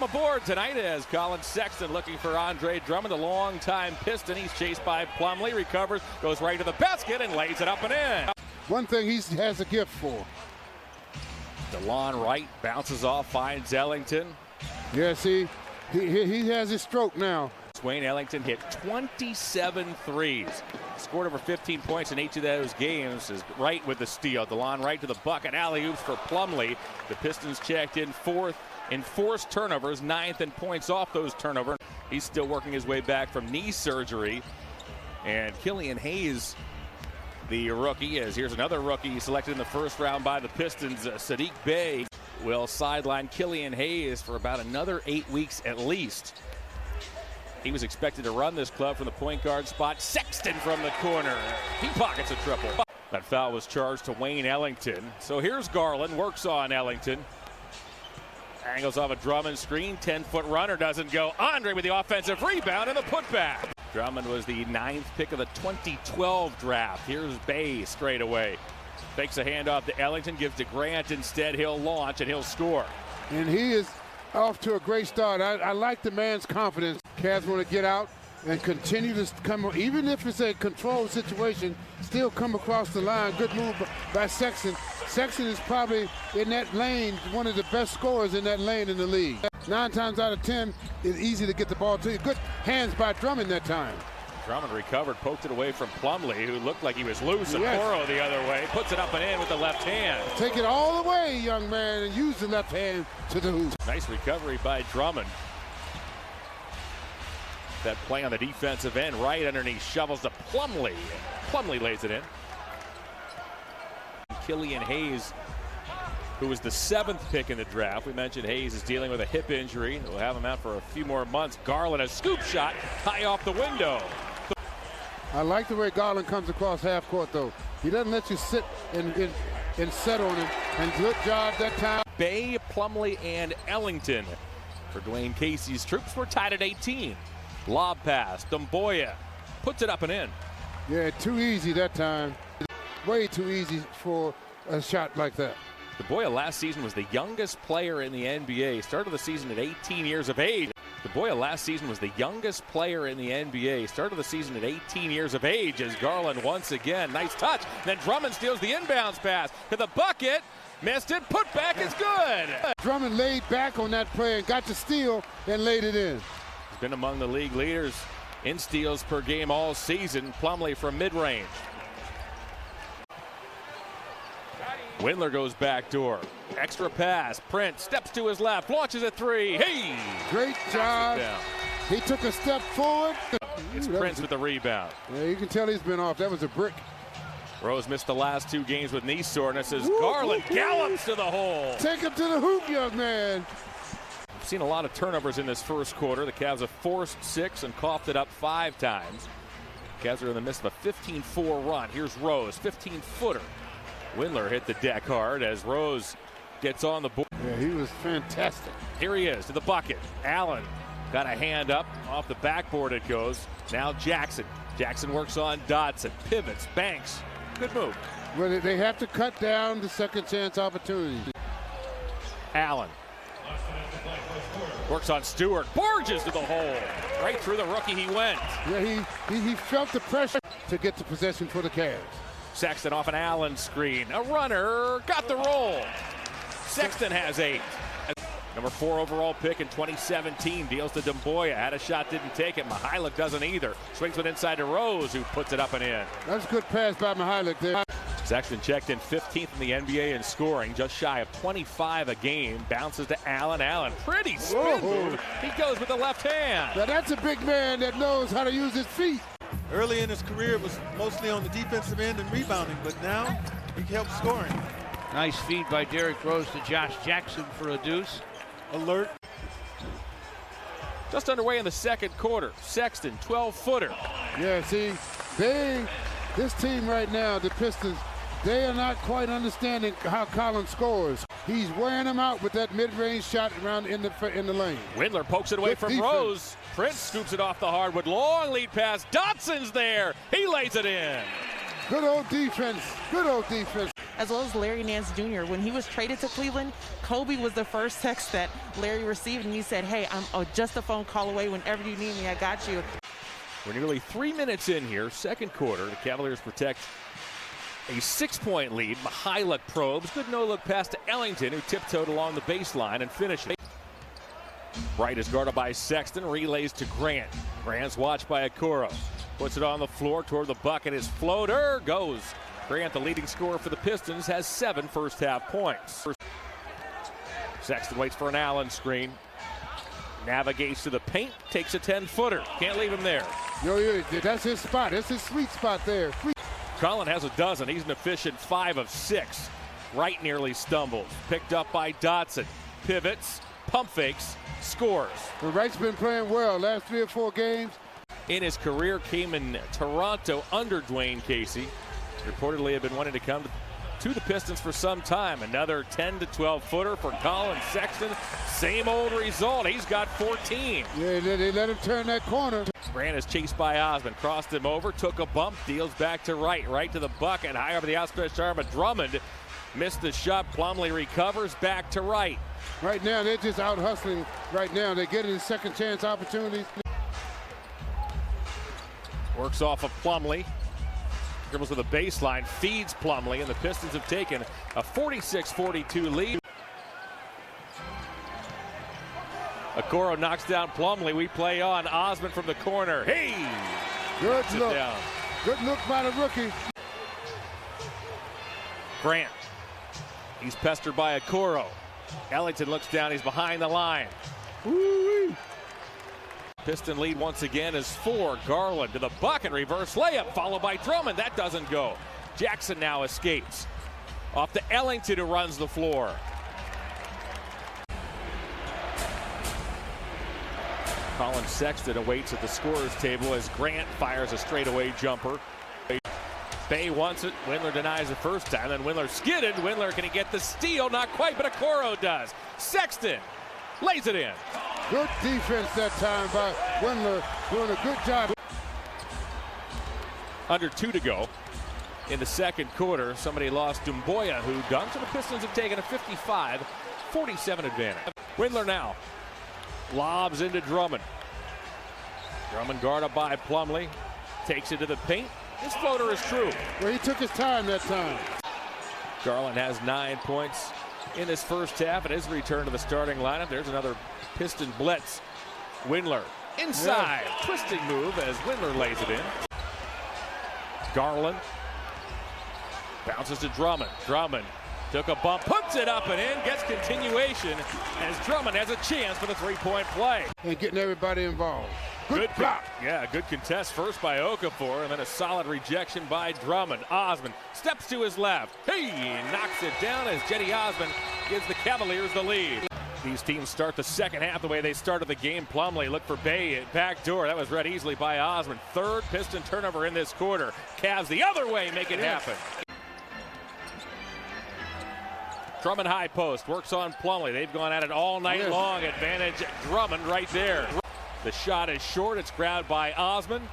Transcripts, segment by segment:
aboard tonight as Colin Sexton looking for Andre Drummond, the longtime Piston. He's chased by Plumlee, recovers, goes right to the basket and lays it up and in. One thing he has a gift for. DeLon Wright bounces off, finds Ellington. Yeah, see, he has his stroke now. Wayne Ellington hit 27 threes. Scored over 15 points in each of those games. Is Wright with the steal. DeLon Wright to the bucket. Alley-oops for Plumlee. The Pistons checked in fourth in forced turnovers, ninth in points off those turnovers. He's still working his way back from knee surgery. And Killian Hayes, the rookie, here's another rookie selected in the first round by the Pistons. Sadiq Bey will sideline Killian Hayes for about another 8 weeks at least. He was expected to run this club from the point guard spot. Sexton from the corner. He pockets a triple. That foul was charged to Wayne Ellington. So here's Garland, works on Ellington. Angles off a Drummond screen, 10-foot runner doesn't go. Andre with the offensive rebound and the putback. Drummond was the 9th pick of the 2012 draft. Here's Bey straight away. Fakes a handoff to Ellington, gives to Grant instead. He'll launch and he'll score. And he is off to a great start. I like the man's confidence. Cavs want to get out and continue to come, even if it's a controlled situation, still come across the line. Good move by Sexton. Sexton is probably in that lane, one of the best scorers in that lane in the league. 9 times out of 10, it's easy to get the ball to you. Good hands by Drummond that time. Drummond recovered, poked it away from Plumlee, who looked like he was loose. Yes. Okoro the other way, puts it up and in with the left hand. Take it all the way, young man, and use the left hand to the hoop. Nice recovery by Drummond. That play on the defensive end, right underneath, shovels to Plumlee. Plumlee lays it in. Killian Hayes, who was the 7th pick in the draft. We mentioned Hayes is dealing with a hip injury. We'll have him out for a few more months. Garland, a scoop shot high off the window. I like the way Garland comes across half court, though. He doesn't let you sit and set on him. And good job that time. Bey, Plumlee, and Ellington. For Dwayne Casey's troops, we're tied at 18. Lob pass, Dumboya puts it up and in. Yeah, too easy that time. Way too easy for a shot like that. Dumboya last season was the youngest player in the NBA. Started the season at 18 years of age. Dumboya last season was the youngest player in the NBA. Started the season at 18 years of age as Garland once again. Nice touch. Then Drummond steals the inbounds pass to the bucket. Missed it. Put back is good. Drummond laid back on that play and got the steal and laid it in. He's been among the league leaders in steals per game all season. Plumlee from mid-range. Windler goes backdoor. Extra pass. Prince steps to his left, launches a three. Hey! Great job. He took a step forward. It's Prince with the rebound. Yeah, you can tell he's been off. That was a brick. Rose missed the last 2 games with knee soreness as Garland gallops to the hole. Take him to the hoop, young man. We've seen a lot of turnovers in this first quarter. The Cavs have forced 6 and coughed it up 5 times. Cavs are in the midst of a 15-4 run. Here's Rose, 15-footer. Windler hit the deck hard as Rose gets on the board. Yeah, he was fantastic. Here he is to the bucket. Allen got a hand up. Off the backboard it goes. Now Jackson. Jackson works on Dotson. Pivots, banks. Good move. Well, they have to cut down the second chance opportunity. Allen works on Stewart. Barges to the hole. Right through the rookie he went. Yeah, he felt the pressure to get the possession for the Cavs. Sexton off an Allen screen. A runner got the roll. Sexton has 8. Number 4 overall pick in 2017 deals to Dumboya. Had a shot, didn't take it. Mihailik doesn't either. Swings it inside to Rose, who puts it up and in. That's a good pass by Mihailik there. Sexton checked in 15th in the NBA in scoring, just shy of 25 a game. Bounces to Allen. Allen, pretty spin move. He goes with the left hand. Now that's a big man that knows how to use his feet. Early in his career, it was mostly on the defensive end and rebounding, but now he helps scoring. Nice feed by Derrick Rose to Josh Jackson for a deuce. Alert. Just underway in the second quarter. Sexton, 12-footer. Yeah, see, this team right now, the Pistons, they are not quite understanding how Colin scores. He's wearing them out with that mid-range shot around in the lane. Windler pokes it away Good from defense. Rose. Prince scoops it off the hardwood. Long lead pass. Dotson's there. He lays it in. Good old defense. Good old defense. As well as Larry Nance Jr. When he was traded to Cleveland, Kobe was the first text that Larry received, and he said, hey, I'm just a phone call away. Whenever you need me, I got you. We're nearly 3 minutes in here, second quarter. The Cavaliers protect a 6-point lead. Mihailuk probes. Good no-look pass to Ellington, who tiptoed along the baseline and finished it. Bright is guarded by Sexton, relays to Grant. Grant's watched by Okoro. Puts it on the floor toward the bucket. His floater goes. Grant, the leading scorer for the Pistons, has 7 first-half points. Sexton waits for an Allen screen. Navigates to the paint, takes a 10-footer. Can't leave him there. That's his spot. That's his sweet spot there. Collin has a dozen. He's an efficient 5 of 6. Wright nearly stumbles. Picked up by Dotson. Pivots, pump fakes, scores. Well, Wright's been playing well last 3 or 4 games. In his career, came in Toronto under Dwayne Casey. Reportedly had been wanting to come to the Pistons for some time. Another 10 to 12 footer for Collin Sexton. Same old result. He's got 14. Yeah, they let him turn that corner. Grant is chased by Osmond. Crossed him over, took a bump, deals back to Wright. Right to the bucket, high over the outstretched arm of Drummond. Missed the shot. Plumlee recovers, back to Wright. Right now, they're just out hustling right now. They're getting second chance opportunities. Works off of Plumlee. Dribbles to the baseline, feeds Plumlee, and the Pistons have taken a 46-42 lead. Okoro knocks down Plumlee. We play on. Osmond from the corner. Hey! Good look. Good look by the rookie. Grant. He's pestered by Okoro. Ellington looks down. He's behind the line. Woo-wee. Piston lead once again is 4. Garland to the bucket, reverse layup, followed by Drummond. That doesn't go. Jackson now escapes. Off to Ellington, who runs the floor. Collin Sexton awaits at the scorer's table as Grant fires a straightaway jumper. Bay wants it. Windler denies the first time. Then Windler skidded. Windler, can he get the steal? Not quite, but Okoro does. Sexton lays it in. Good defense that time by Windler, doing a good job. Under 2 to go in the second quarter. Somebody lost Dumboya, who dunked, and the Pistons have taken a 55-47 advantage. Windler now lobs into Drummond. Drummond guarded by Plumlee. Takes it to the paint. His floater is true. Well, he took his time that time. Garland has 9 points in this first half, and his return to the starting lineup. There's another Piston blitz. Windler inside, twisting move as Windler lays it in. Garland bounces to Drummond. Drummond took a bump, puts it up and in, gets continuation as Drummond has a chance for the 3-point play. And getting everybody involved. Good block. Yeah, good contest first by Okafor, and then a solid rejection by Drummond. Osmond steps to his left. He knocks it down as Jetty Osmond gives the Cavaliers the lead. These teams start the second half the way they started the game. Plumlee looked for Bay at backdoor. That was read easily by Osmond. Third Piston turnover in this quarter. Cavs the other way make it happen. Drummond high post, works on Plumlee. They've gone at it all night long. Advantage Drummond right there. The shot is short. It's grabbed by Osmond.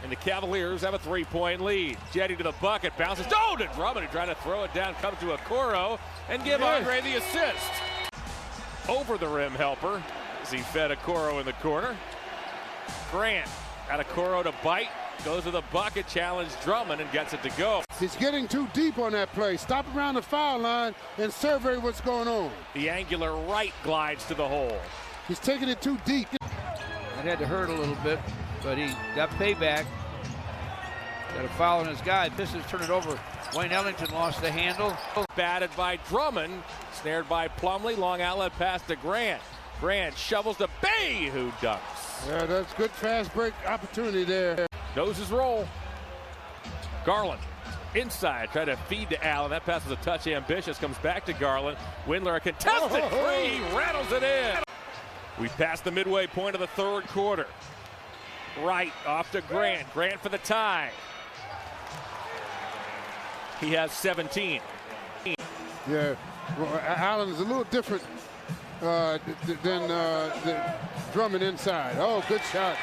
And the Cavaliers have a 3-point lead. Jetty to the bucket, bounces. Oh, to Drummond, who tried to throw it down, comes to Okoro, and give Andre the assist. Over the rim helper as he fed Okoro in the corner. Grant got Okoro to bite, goes to the bucket, challenge Drummond, and gets it to go. He's getting too deep on that play. Stop around the foul line and survey what's going on. The angular Wright glides to the hole. He's taking it too deep. It had to hurt a little bit, but he got payback. Got a foul on his guy. Pistons turn it over. Wayne Ellington lost the handle. Batted by Drummond, snared by Plumlee. Long outlet pass to Grant. Grant shovels to Bay, who dunks. Yeah, that's good fast break opportunity there. Knows his role. Garland inside, try to feed to Allen. That pass was a touch ambitious. Comes back to Garland. Windler a contested three, rattles it in. We passed the midway point of the third quarter. Wright off to Grant. Grant for the tie. He has 17. Yeah, well, Allen's a little different than Drummond inside. Oh, good shot.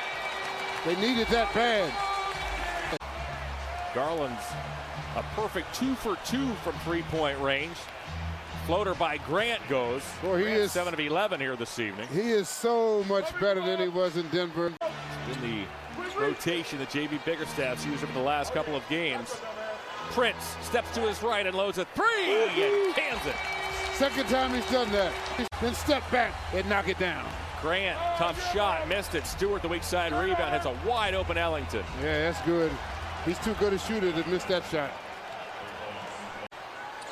They needed that bad. Garland's A perfect 2 for 2 from three-point range. Floater by Grant goes. Boy, he is 7 of 11 here this evening. He is so much better than he was in Denver. In the rotation that J.B. Bickerstaff's used over the last couple of games. Prince steps to his right and loads a three and cans it. Second time he's done that. Then step back and knock it down. Grant, tough shot, missed it. Stewart, the weak side rebound, hits a wide open Ellington. Yeah, that's good. He's too good a shooter to miss that shot.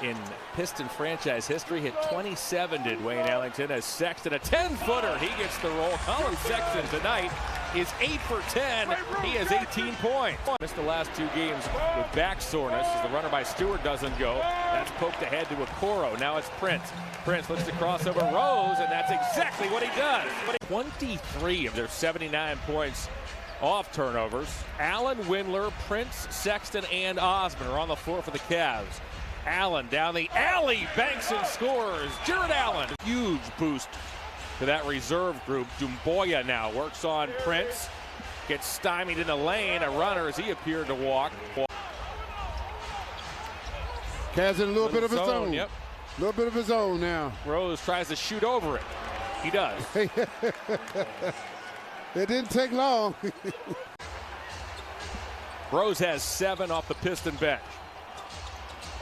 In Piston franchise history, hit 27 did Wayne Ellington as Sexton, a 10-footer. He gets the roll. Colin Sexton tonight is 8 for 10. He has 18 points. Missed the last 2 games with back soreness as the runner by Stewart doesn't go. That's poked ahead to Okoro. Now it's Prince. Prince looks to cross over Rose, and that's exactly what he does. 23 of their 79 points off turnovers. Allen, Windler, Prince, Sexton, and Osmond are on the floor for the Cavs. Allen down the alley, banks and scores. Jared Allen, huge boost to that reserve group. Dumboya now works on Prince, gets stymied in the lane. A runner as he appeared to walk. Cavs in a little bit of his own. Yep. A little bit of his own now. Rose tries to shoot over it. He does. It didn't take long. Rose has 7 off the Piston bench.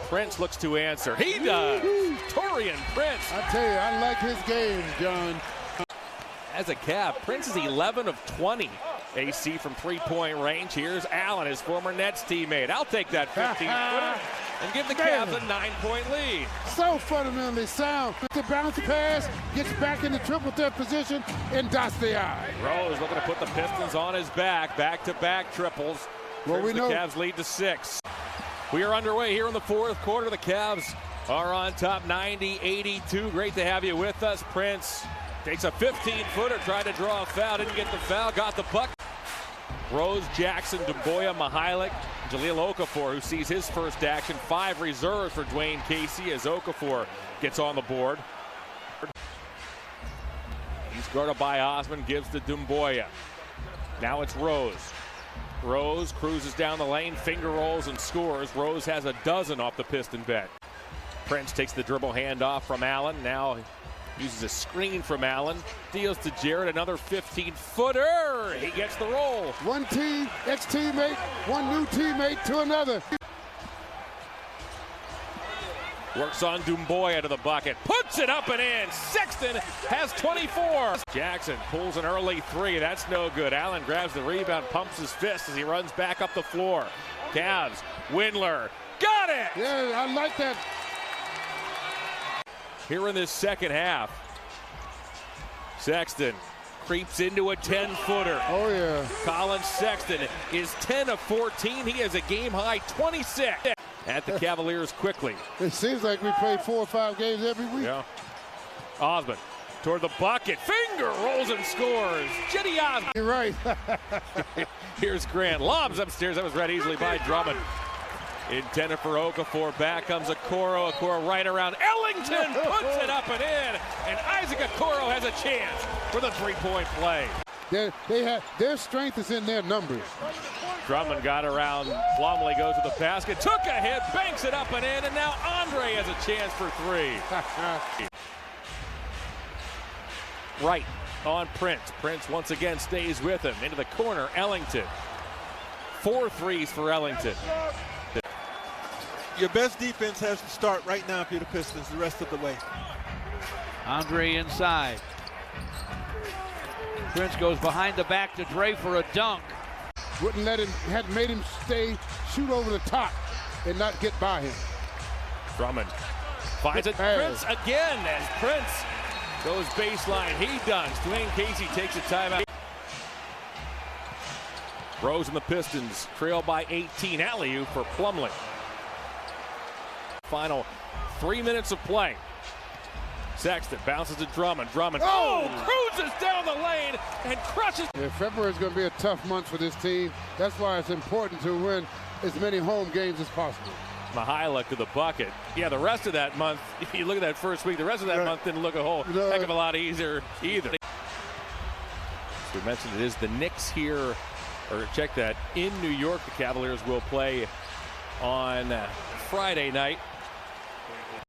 Prince looks to answer. He does. Torian Prince. I tell you, I like his game, John. As a Cav, Prince is 11 of 20 AC from three-point range. Here's Allen, his former Nets teammate. I'll take that 15-footer and give the Cavs a 9-point lead. So fundamentally sound. The bounce pass, gets back in the triple threat position, and dots the eye. Rose looking to put the Pistons on his back. Back-to-back triples. Well, we know the Cavs lead to 6. We are underway here in the fourth quarter. The Cavs are on top 90-82. Great to have you with us. Prince takes a 15-footer, tried to draw a foul, didn't get the foul, got the buck. Rose, Jackson, Dumboya, Mihailik, Jahlil Okafor, who sees his first action. 5 reserves for Dwayne Casey as Okafor gets on the board. He's guarded by Osmond, gives to Dumboya. Now it's Rose. Rose cruises down the lane, finger rolls and scores. Rose has a dozen off the Piston bench. Prince takes the dribble handoff from Allen. Now uses a screen from Allen. Deals to Jared, another 15-footer. He gets the roll. One team, ex-teammate, one new teammate to another. Works on Dumboya to the bucket. Puts it up and in. Sexton has 24. Jackson pulls an early 3. That's no good. Allen grabs the rebound, pumps his fist as he runs back up the floor. Cavs, Windler. Got it! Yeah, I like that. Here in this second half, Sexton creeps into a 10-footer. Oh, yeah. Colin Sexton is 10 of 14. He has a game-high 26 at the Cavaliers quickly. It seems like we play 4 or 5 games every week. Yeah. Osmond toward the bucket. Finger rolls and scores. Jetty Osmond. You're right. Here's Grant. Lobs upstairs. That was read easily by Drummond. Intended for Okafor. Back comes Okoro. Okoro right around Ellington. Puts it up and in. And Isaac Okoro has a chance for the three-point play. Their strength is in their numbers. Drummond got around. Plumlee goes to the basket. Took a hit. Banks it up and in. And now Andre has a chance for 3. Right on Prince. Prince once again stays with him. Into the corner. Ellington. 4 threes for Ellington. Your best defense has to start right now if you're the Pistons the rest of the way. Andre inside. Prince goes behind the back to Dre for a dunk. Wouldn't let him, had made him stay, shoot over the top, and not get by him. Drummond finds it. Prince again as Prince goes baseline. He dunks. Dwayne Casey takes a timeout. Rose and the Pistons trail by 18. Alley-oop for Plumlee. Final 3 minutes of play. Sexton bounces to Drummond. Drummond cruises down the lane and crushes. Yeah, February is going to be a tough month for this team. That's why it's important to win as many home games as possible. Mihailik to the bucket. Yeah, the rest of that month, if you look at that first week, the rest of that month didn't look a whole heck of a lot easier either. As we mentioned, it is the Knicks here, or check that, in New York. The Cavaliers will play on Friday night.